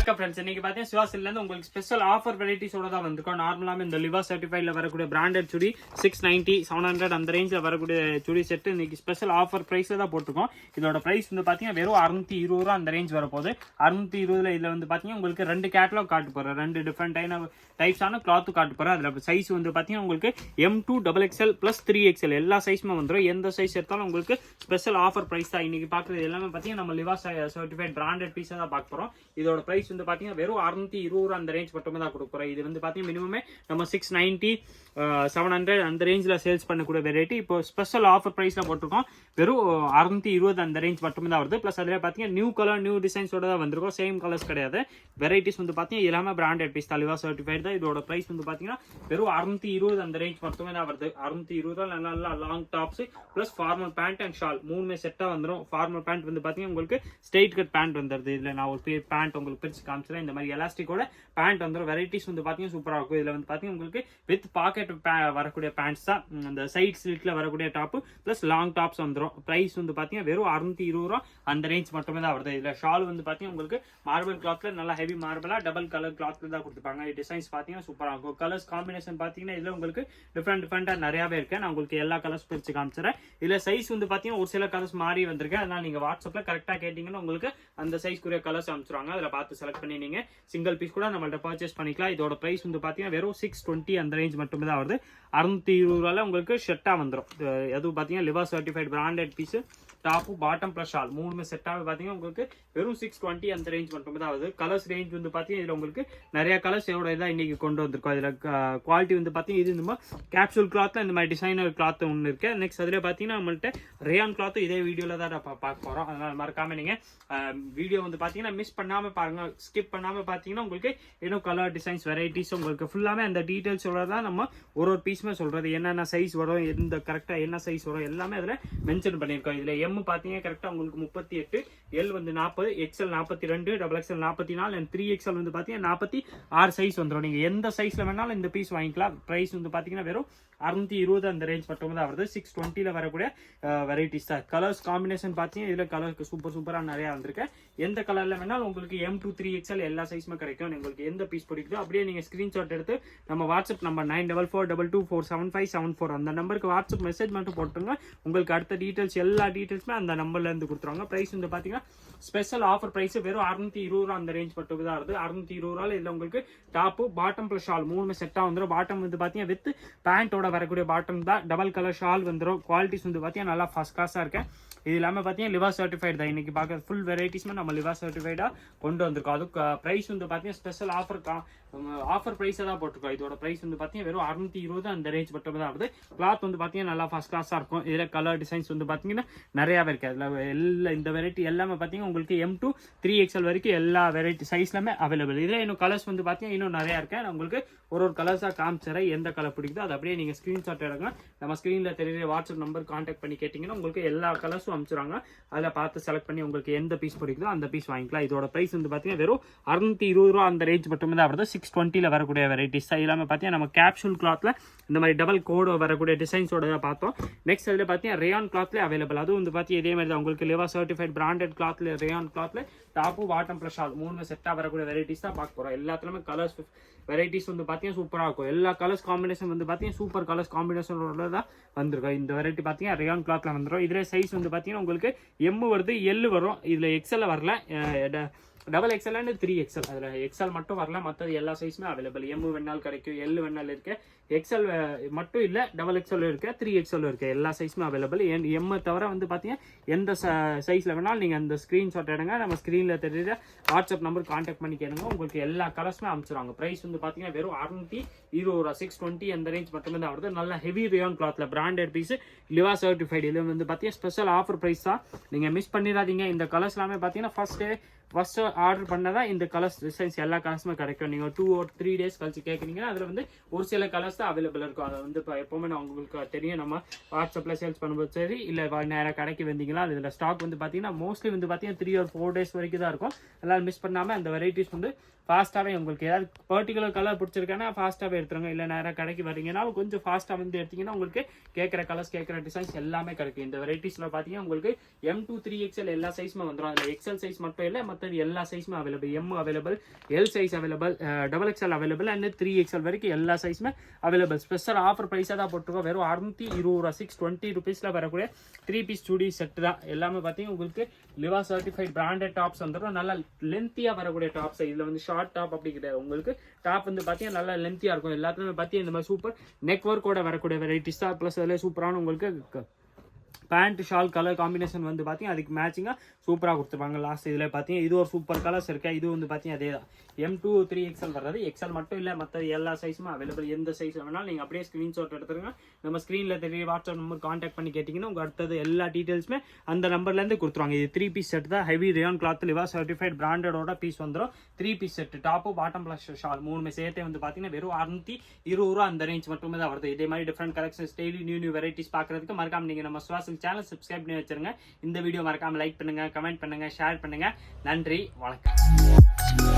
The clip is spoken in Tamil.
வணக்கம் ஃப்ரெண்ட்ஸ், இன்னைக்கு பார்த்தீங்கன்னா சிவாசில இருந்து உங்களுக்கு ஸ்பெஷல் ஆஃபர் வெரைட்டிஸோட தான் வந்திருக்கோம். நார்மலாக இந்த லிவா சர்டிஃபைட்ல வரக்கூடிய பிராண்டட் சுடி 690 700 அந்த ரேஞ்சில் வரக்கூடிய சுடி செட்டு இன்னைக்கு ஸ்பெஷல் ஆஃபர் பிரைஸ்ல தான் போட்டிருக்கோம். இதோட பிரைஸ் வந்து பார்த்தீங்கன்னா வெறும் 620 ரூபா அந்த ரேஞ்ச் வரப்போகுது. 620 இதில் வந்து பார்த்தீங்கன்னா உங்களுக்கு 2 கேட்டலாக் காட்டு போகிறேன், 2 டிஃப்ரெண்ட் டைப்ஸான கிளாத்து காட்டு போகிறேன். அதில் சைஸ் வந்து பார்த்தீங்கன்னா உங்களுக்கு M2 XXL + 3XL எல்லா சைஸுமே வந்துடும். எந்த சைஸ் எடுத்தாலும் உங்களுக்கு ஸ்பெஷல் ஆஃபர் பிரைஸ் தான். இன்னைக்கு பார்க்குறது எல்லாமே பார்த்தீங்கன்னா நம்ம லிவா சர்டிஃபைட் பிராண்டட் பீஸாக தான் பார்க்க போகிறோம். இதோட பிரைஸ் வந்து பார்த்தீங்கன்னா வெறும் 620 அந்த ரேஞ்ச் மட்டுமே தான் கொடுக்குறோம். இது வந்து பார்த்தீங்கன்னா மினிமமே நம்ம 690 700 அந்த ரேஞ்சில் சேல்ஸ் பண்ணக்கூடிய வெரைட்டி இப்போ ஸ்பெஷல் ஆஃபர் ப்ரைஸில் போட்டிருக்கோம். வெறும் 620 அந்த ரேஞ்ச் மட்டுமே தான் வருது. ப்ளஸ் அதில் பார்த்தீங்கன்னா நியூ கலர் நியூ டிசைன்ஸோட தான் வந்திருக்கும். சேம் கலர்ஸ் கிடையாது. வெரைட்டிஸ் வந்து பார்த்தீங்கன்னா எல்லாமே பிராண்டட் பீஸ் தான், லிவா சர்டிஃபைட் தான். இதோட பிரைஸ் வந்து பார்த்தீங்கன்னா வெறும் 620 அந்த ரேஞ்ச் மட்டுமே தான் வருது. 620 நல்ல நல்ல long tops plus formal pant and shawl மூணுமே செட்டாக வந்துடும். ஃபார்மல் பேண்ட் வந்து பார்த்தீங்கன்னா உங்களுக்கு ஸ்ட்ரெயிட் கட் பேண்ட் வந்துடுது. இதில் நான் ஒரு பேண்ட் உங்களுக்கு பிரிச்சு காமிச்சிடறேன். இந்த மாதிரி எலாஸ்டிக்கோட பேண்ட் வந்துடும். வெரைட்டிஸ் வந்து பார்த்தீங்கன்னா சூப்பராக இருக்கும். இதில் வந்து பார்த்தீங்கன்னா உங்களுக்கு வித் பாக்கெட் வரக்கூடிய பேண்ட்ஸ் தான். அந்த சைட் ஸ்லிட்ல வரக்கூடிய டாப்பு பிளஸ் லாங் டாப்ஸ் வந்துடும். பிரைஸ் வந்து பார்த்தீங்கன்னா வெறும் 620 ரூபா அந்த ரேஞ்ச் மட்டுமே தான் வருது. இதில் ஷால் வந்து பார்த்தீங்கன்னா உங்களுக்கு மார்பிள் கிளாத்ல நல்லா ஹெவி மார்பிளா டபுள் கலர் கிளாத்ல தான் கொடுத்துருப்பாங்க. டிசைன்ஸ் பார்த்தீங்கன்னா சூப்பராக இருக்கும். கலர்ஸ் காம்பினேஷன் பார்த்தீங்கன்னா இதில் உங்களுக்கு டிஃப்ரெண்டாக நிறையாவே இருக்கு. நான் உங்களுக்கு எல்லா கலர்ஸ் பிரிச்சு காமிச்சிடறேன். இதில் சைஸ் வந்து பார்த்தீங்கன்னா ஒரு சில கலர்ஸ் மாறி வந்திருக்கு. அதனால நீங்கள் வாட்ஸ்அப்ல கரெக்டாக கேட்டீங்கன்னா உங்களுக்கு அந்த சைஸ்க்குரிய கலர்ஸ் அனுப்பிச்சிருவாங்க. அதில் பார்த்து செலக்ட் பண்ணி நீங்க சிங்கிள் பீஸ் கூட நம்மள்ட்ட பர்ச்சேஸ் பண்ணிக்கலாம். இதோட பிரைஸ் வந்து பார்த்தீங்கன்னா வெறும் 620 அந்த ரேஞ்ச் மட்டுமே தான் வருது. 620 ரூபாயில உங்களுக்கு ஷர்ட்டா வந்துடும். எதுவும் பார்த்தீங்கன்னா Liva certified branded piece top bottom plus shawl மூணுமே செட்டாக பார்த்தீங்கன்னா உங்களுக்கு வெறும் 620 அந்த ரேஞ்ச் மட்டுமே தான் வருது. கலர்ஸ் ரேஞ்ச் வந்து பார்த்தீங்கன்னா இதில் உங்களுக்கு நிறைய கலர்ஸ் எவ்வளோ இதாக இன்னைக்கு கொண்டு வந்திருக்கோம். இதில் குவாலிட்டி வந்து பார்த்தீங்கன்னா இது நம்ம கேப்சூல் கிளாத்ல இந்த மாதிரி டிசைனர் கிளாத் ஒன்று இருக்கு. நெக்ஸ்ட் அதில் பார்த்தீங்கன்னா நம்மள்ட்ட ரேயான் கிளாத் இதே வீடியோவில் தான் பார்க்க போகிறோம். அதனால் மறக்காம நீங்கள் வீடியோ வந்து பார்த்தீங்கன்னா மிஸ் பண்ணாமல் பாருங்க, ஸ்கிப் பண்ணாமல் பார்த்தீங்கன்னா உங்களுக்கு இன்னும் கலர் டிசைன்ஸ் வெரைட்டிஸ் உங்களுக்கு ஃபுல்லாமே அந்த டீட்டெயில்ஸோட தான் நம்ம ஒரு பீஸுமே சொல்றது. என்னென்ன சைஸ் வரும், எந்த கரெக்டாக என்ன சைஸ் வரும் எல்லாமே அதில் மென்ஷன் பண்ணியிருக்கோம். இதில் M பார்த்தீங்கன்னா கரெக்டாக உங்களுக்கு 38, L வந்து 40, XL 42, XXL 44 அண்ட் 3XL வந்து பார்த்தீங்கன்னா 46 சைஸ் வந்துடும். நீங்கள் எந்த சைஸில் வேணாலும் இந்த பீஸ் வாங்கிக்கலாம். ப்ரைஸ் வந்து பார்த்தீங்கன்னா வெறும் 620 அந்த ரேஞ்ச் மட்டும் தான் வருது. 620 வரக்கூடிய வெரைட்டிஸ் தான். கலர்ஸ் காம்பினேஷன் பார்த்தீங்கன்னா இதில் கலருக்கு சூப்பராக நிறையா வந்திருக்கு. எந்த கலரில் வேணாலும் உங்களுக்கு M2 3XL எல்லா சைஸுமே கிடைக்கும். உங்களுக்கு எந்த பீஸ் பிடிக்குதோ அப்படியே நீங்கள் ஸ்க்ரீன்ஷாட் எடுத்து நம்ம வாட்ஸ்அப் நம்பர் 9442224757 அந்த நம்பருக்கு வாட்ஸ்அப் மெசேஜ் மட்டும் போட்டுருங்க. உங்களுக்கு அடுத்த டீட்டெயில்ஸ் எல்லா டீட்டெயில்ஸுமே அந்த நம்பர்ல இருந்து கொடுத்துருவாங்க. பிரைஸ் வந்து பார்த்தீங்கன்னா ஸ்பெஷல் ஆஃபர் பிரைஸ் வெறும் 620 அந்த ரேஞ்ச் மட்டும் தான் வருது. 620 இதில் உங்களுக்கு டாப்பு பாட்டம் பிளஸ் ஷால் மூணுமே செட்டாக வந்துடும். பாட்டம் வந்து பார்த்தீங்கன்னா வித் பேண்டோட வரக்கூடிய பாட்டம் தான். டபுள் கலர் ஷால் வந்துடும். குவாலிட்டிஸ் வந்து பார்த்தீங்கன்னா நல்லா ஃபர்ஸ்ட் கிளாஸாக இருக்கேன். இது இல்லாமல் பார்த்தீங்கன்னா லிவா சர்டிஃபைட் தான். இன்னைக்கு பார்க்குற ஃபுல் வெரைட்டிஸ்மே நம்ம லிவா சர்டிஃபைடாக கொண்டு வந்திருக்கோம். அதுக்கு ப்ரைஸ் வந்து பார்த்தீங்கன்னா ஸ்பெஷல் ஆஃபர் ப்ரைஸை தான் போட்டிருக்கோம். இதோட ப்ரைஸ் வந்து பார்த்தீங்கன்னா வெறும் 620 அந்த ரேஞ்ச் மட்டும் தான் வருது. கிளாத் வந்து பார்த்தீங்கன்னா நல்லா ஃபர்ஸ்ட் கிளாஸாக இருக்கும். இதில் கலர் டிசைன்ஸ் வந்து பார்த்தீங்கன்னா நிறையாவே இருக்குது. அதில் எல்லா இந்த வெரைட்டி எல்லாமே பார்த்தீங்கன்னா உங்களுக்கு M2 3XL வரைக்கும் எல்லா வெரைட்டி சைஸ்லாமே அவைலபிள். இதில் இன்னும் கலர்ஸ் வந்து பார்த்தீங்கன்னா இன்னும் நிறையா இருக்கு. நான் உங்களுக்கு ஒரு கலர்ஸாக காமிச்சிடறேன். எந்த கலர் பிடிக்குதோ அதை அப்படியே நீங்கள் ஸ்க்ரீன்ஷாட் எடுங்க. நம்ம ஸ்க்ரீனில் தெரியுற வாட்ஸ்அப் நம்பர் கான்டாக்ட் பண்ணி கேட்டிங்கன்னா உங்களுக்கு எல்லா கலர்ஸும் அனுப்பிச்சிடுவாங்க. அதில் பார்த்து செலக்ட் பண்ணி உங்களுக்கு எந்த பீஸ் பிடிக்குதோ அந்த பீஸ் வாங்கிக்கலாம். இதோட பிரைஸ் வந்து பார்த்தீங்கன்னா வெறும் 620 ரூபா அந்த ரேஞ்ச் மட்டுமே தான் வருது. 620 வரக்கூடிய வெரைட்டிஸ் தான். இல்லாமல் பார்த்தீங்கன்னா நம்ம கேப்சூல் கிளாத்ல இந்த மாதிரி டபுள் கோடு வரக்கூடிய டிசைன்ஸோட தான் பார்த்தோம். நெக்ஸ்ட் அதில் பார்த்தீங்கன்னா ரேயான் கிளாத்ல அவைலபிள். அதுவும் வந்து பார்த்தீங்கன்னா இதே மாதிரி தான் உங்களுக்கு லிவா சர்டிஃபைட் பிராண்டட் கிளாத்ல ரேயான் கிளாத்ல டாப்பு பாட்டம் பிளஸ் ஷால் மூணு செட்டாக வரக்கூடிய வெரைட்டிஸ் தான் பார்க்க போகிறோம். எல்லாத்துலயுமே கலர்ஸ் வெரைட்டிஸ் வந்து பார்த்தீங்கன்னா சூப்பராக இருக்கும். எல்லா கலர்ஸ் காம்பினேஷன் வந்து பார்த்தீங்கன்னா சூப்பர் கலர்ஸ் காம்பினேஷனோட தான் வந்திருக்கும். இந்த வெரைட்டி பார்த்தீங்கன்னா ரேயான் கிளாத்ல வந்துடும். இதில் சைஸ் வந்து பார்த்தீங்கன்னா உங்களுக்கு M வருது, L வரும். இதில் XL வரல, XXL அண்ட் 3XL அதில் XL மட்டும் வரல. மற்றது எல்லா சைஸுமே அவைலபிள். M வேணாலும் கிடைக்கும், L வேணாலும் இருக்கு, XL மட்டும் இல்லை XXL இருக்கு, 3XL இருக்கு. எல்லா சைஸுமே அவைலபிள். M தவிர வந்து பார்த்தீங்கன்னா எந்த சைஸில் வேணாலும் நீங்கள் அந்த ஸ்க்ரீன்ஷாட் எடுங்க. நம்ம ஸ்க்ரீனில் தெரியுற வாட்ஸ்அப் நம்பர் கான்டாக்ட் பண்ணி கேளுங்க. உங்களுக்கு எல்லா கலர்ஸுமே அனுப்பிச்சிடுவாங்க. ப்ரைஸ் வந்து பார்த்தீங்கன்னா வெறும் 620 620 அந்த ரேஞ்ச் மட்டுமே தான் வருது. நல்ல heavy rayon கிளாத்ல branded piece லிவா certified. இது வந்து பார்த்தீங்கன்னா ஸ்பெஷல் ஆஃபர் ப்ரைஸ் தான். நீங்கள் மிஸ் பண்ணிடாதீங்க. இந்த கலர்ஸ் எல்லாமே பார்த்தீங்கன்னா ஃபர்ஸ்ட் ஆர்டர் பண்ணதான் இந்த கலர்ஸ் டிசைன்ஸ் எல்லா கலர்ஸுமே கிடைக்கும். நீங்கள் 2 or 3 டேஸ் கழிச்சு கேட்குறீங்கன்னா அதில் வந்து ஒரு சில கலர்ஸ் தான் அவைலபிள் இருக்கும். அதை வந்து இப்போ எப்போவுமே நான் உங்களுக்கு தெரியும். நம்ம வாட்ஸ்அப்பில் சேல்ஸ் பண்ணும்போது சரி இல்லை நேராக கடைக்கு வந்தீங்களா இதில் ஸ்டாக் வந்து பார்த்தீங்கன்னா மோஸ்ட்லி வந்து பார்த்தீங்கன்னா 3 or 4 டேஸ் வரைக்கும் தான் இருக்கும். எல்லாரும் மிஸ் பண்ணாமல் அந்த வெரைட்டிஸ் வந்து ஃபாஸ்ட்டாகவே உங்களுக்கு ஏதாவது பர்டிகுலர் கலர் பிடிச்சிருக்காங்கன்னா ஃபாஸ்ட்டாகவே எடுத்துருங்க. இல்லை நேராக கடைக்கு வரீங்கன்னாலும் கொஞ்சம் ஃபாஸ்ட்டாக வந்து எடுத்தீங்கன்னா உங்களுக்கு கேட்குற கலர்ஸ் கேட்குற டிசைன்ஸ் எல்லாமே கிடைக்கும். இந்த வெரைட்டிஸில் பார்த்தீங்கன்னா உங்களுக்கு M2 3XL எல்லா சைஸுமே வந்துடும். அதில் XL சைஸ் மட்டும் இல்லை, மற்றது எல்லா சைஸுமே available. M available, L size available, XXL available and 3XL வரைக்கும் எல்லா சைஸுமே அவைலபிள். ஸ்பெஷல் ஆஃபர் ப்ரைஸாக தான் போட்டிருக்கோம். வெறும் 620 ரூபா, 620 ருபீஸில் வரக்கூடிய 3 பீஸ் சுடி செட் தான். எல்லாமே பார்த்தீங்கன்னா உங்களுக்கு லிவா சர்டிஃபைட் பிராண்டட் டாப்ஸ் வந்துடும். நல்லா லென்த்தியாக வரக்கூடிய டாப்ஸ். இதில் வந்து ஷார்ட் டாப் அப்படி கிடையாது. உங்களுக்கு டாப் வந்து பார்த்தீங்கன்னா நல்லா லென்த்தியாக இருக்கும். எல்லாத்துலேயுமே பார்த்தீங்கன்னா இந்த மாதிரி சூப்பர் நெக் ஒர்க்கோட வரக்கூடிய வெரைட்டிஸ் தான். ப்ளஸ் அதில் சூப்பரான உங்களுக்கு பேண்ட் ஷால் கலர் காம்பினேஷன் வந்து பார்த்தீங்கன்னா அதுக்கு மேட்சிங்காக சூப்பராக கொடுத்துருப்பாங்க. லாஸ்ட் இதில் பார்த்தீங்கன்னா இது ஒரு சூப்பர் கலர்ஸ் இருக்கு. இது வந்து பார்த்தீங்கன்னா அதே தான் M2 3XL வர்றது. XL மட்டும் இல்லை, மற்ற எல்லா சைஸுமே அவைலபிள். எந்த சைஸ் வேணாலும் நீங்கள் அப்படியே ஸ்க்ரீன்ஷாட் எடுத்துருங்க. நம்ம ஸ்க்ரீனில் தெரிய வாட்ஸ்அப் நம்பர் கான்டாக்ட் பண்ணி கேட்டிங்கன்னா உங்கள் அடுத்தது எல்லா டீட்டெயில்ஸுமே அந்த நம்பர்லேருந்து கொடுத்துருவாங்க. இது 3 பீஸ் செட் தான். Heavy rayon cloth Liva certified பிராண்டடோட பீஸ் வந்துடும். 3 piece set top bottom plus shawl 3 சேர்த்தே வந்து பார்த்தீங்கன்னா வெறும் 620 ரூபா அந்த ரேஞ்ச் மட்டுமே தான் வருது. இதே மாதிரி different collections daily new varieties பார்க்கறதுக்கு மறக்காம நீங்கள் நம்ம சுவாசல் சேனல் சப்ஸ்கிரைப் பண்ணி வச்சிருங்க. இந்த வீடியோ மறக்காம லைக் பண்ணுங்க, கமெண்ட் பண்ணுங்க, ஷேர் பண்ணுங்க. நன்றி, வணக்கம்.